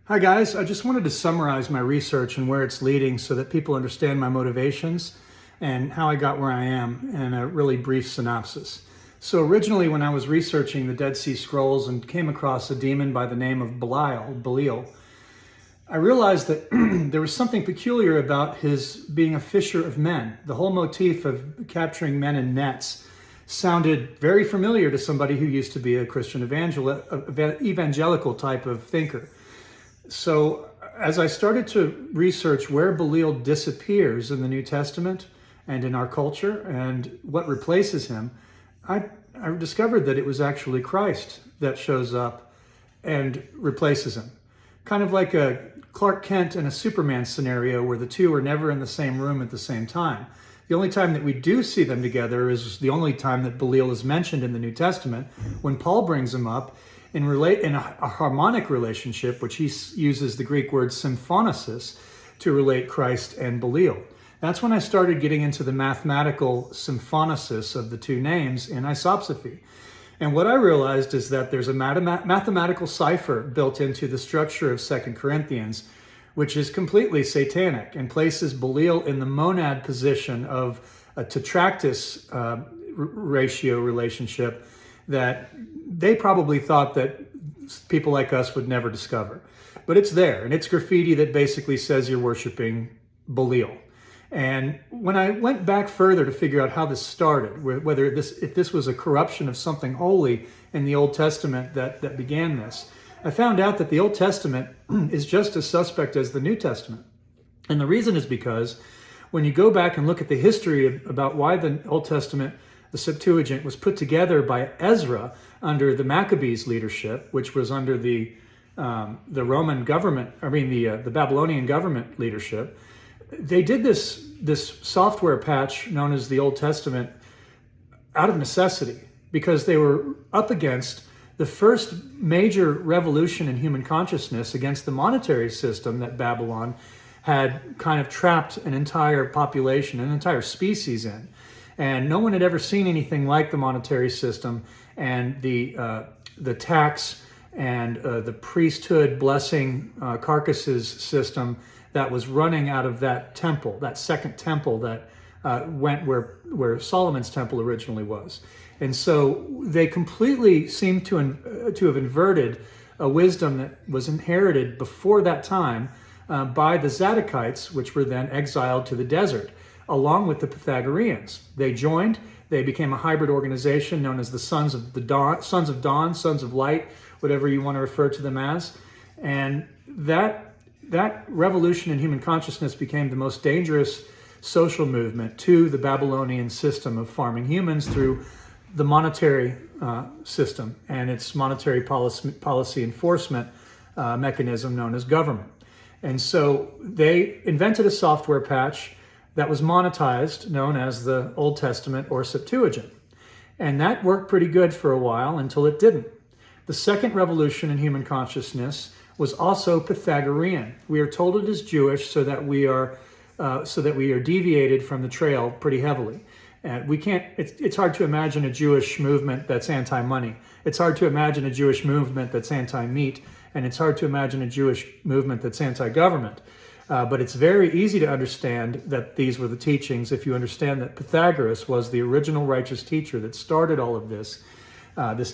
Hi guys, I just wanted to summarize my research and where it's leading so that people understand my motivations and how I got where I am in a really brief synopsis. So originally when I was researching the Dead Sea Scrolls and came across a demon by the name of Belial, I realized that there was something peculiar about his being a fisher of men. The whole motif of capturing men in nets sounded very familiar to somebody who used to be a Christian evangelical type of thinker. So as I started to research where Belial disappears in the New Testament and in our culture and what replaces him, I discovered that it was actually Christ that shows up and replaces him. Kind of like a Clark Kent and a Superman scenario where the two are never in the same room at the same time. The only time that we do see them together is the only time that Belial is mentioned in the New Testament, when Paul brings him up in a harmonic relationship, which he uses the Greek word symphonesis to relate Christ and Belial. That's when I started getting into the mathematical symphonesis of the two names in isopsephy. And what I realized is that there's a mathematical cipher built into the structure of 2 Corinthians, which is completely satanic and places Belial in the monad position of a tetractys ratio relationship that they probably thought that people like us would never discover. But it's there, and it's graffiti that basically says you're worshiping Belial. And when I went back further to figure out how this started, if this was a corruption of something holy in the Old Testament that began this, I found out that the Old Testament is just as suspect as the New Testament. And the reason is because when you go back and look at the history about why the Old Testament, the Septuagint, was put together by Ezra under the Maccabees' leadership, which was under the Roman government, the Babylonian government leadership. They did this software patch known as the Old Testament out of necessity because they were up against the first major revolution in human consciousness against the monetary system that Babylon had kind of trapped an entire population, an entire species in. And no one had ever seen anything like the monetary system and the tax and the priesthood blessing carcasses system that was running out of that temple, that second temple that went where Solomon's temple originally was. And so they completely seem to have inverted a wisdom that was inherited before that time by the Zadokites, which were then exiled to the desert, along with the Pythagoreans. They joined, they became a hybrid organization known as the Sons of Dawn, Sons of Light, whatever you want to refer to them as. And that revolution in human consciousness became the most dangerous social movement to the Babylonian system of farming humans through the monetary system and its monetary policy enforcement mechanism known as government. And so they invented a software patch that was monetized, known as the Old Testament or Septuagint. And that worked pretty good for a while until it didn't. The second revolution in human consciousness was also Pythagorean. We are told it is Jewish so that we are deviated from the trail pretty heavily. And we can't, it's hard to imagine a Jewish movement that's anti-money. It's hard to imagine a Jewish movement that's anti-meat. And it's hard to imagine a Jewish movement that's anti-government. But it's very easy to understand that these were the teachings if you understand that Pythagoras was the original righteous teacher that started all of this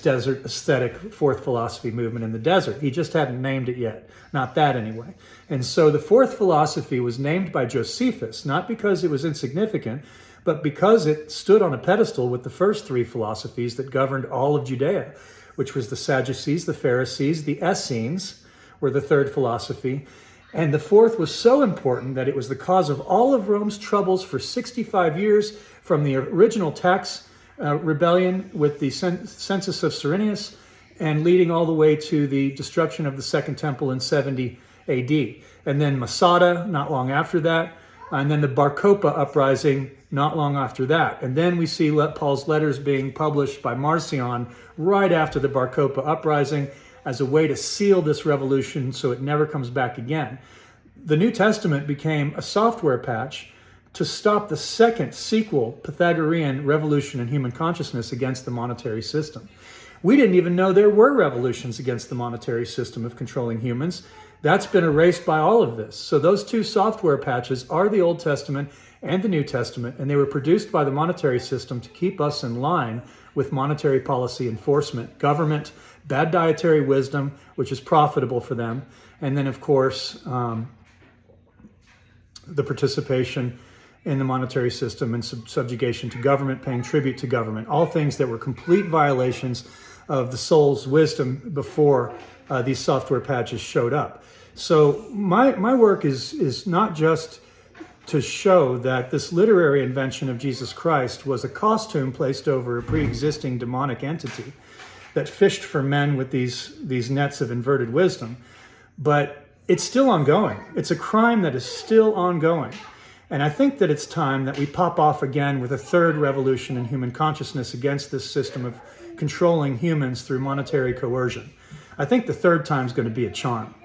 desert aesthetic fourth philosophy movement in the desert. He just hadn't named it yet. Not that anyway. And so the fourth philosophy was named by Josephus, not because it was insignificant, but because it stood on a pedestal with the first three philosophies that governed all of Judea, which was the Sadducees, the Pharisees, the Essenes were the third philosophy. And the fourth was so important that it was the cause of all of Rome's troubles for 65 years, from the original tax rebellion with the census of Cyrenius and leading all the way to the destruction of the Second Temple in 70 AD. And then Masada not long after that, and then the Bar Kokhba uprising not long after that. And then we see Paul's letters being published by Marcion right after the Bar Kokhba uprising as a way to seal this revolution so it never comes back again. The New Testament became a software patch to stop the second sequel Pythagorean revolution in human consciousness against the monetary system. We didn't even know there were revolutions against the monetary system of controlling humans. That's been erased by all of this. So those two software patches are the Old Testament and the New Testament, and they were produced by the monetary system to keep us in line with monetary policy enforcement, government, bad dietary wisdom, which is profitable for them, and then, of course, the participation in the monetary system and subjugation to government, paying tribute to government, all things that were complete violations of the soul's wisdom before these software patches showed up. So my work is not just to show that this literary invention of Jesus Christ was a costume placed over a pre-existing demonic entity that fished for men with these nets of inverted wisdom, but it's still ongoing. It's a crime that is still ongoing. And I think that it's time that we pop off again with a third revolution in human consciousness against this system of controlling humans through monetary coercion. I think the third time is going to be a charm.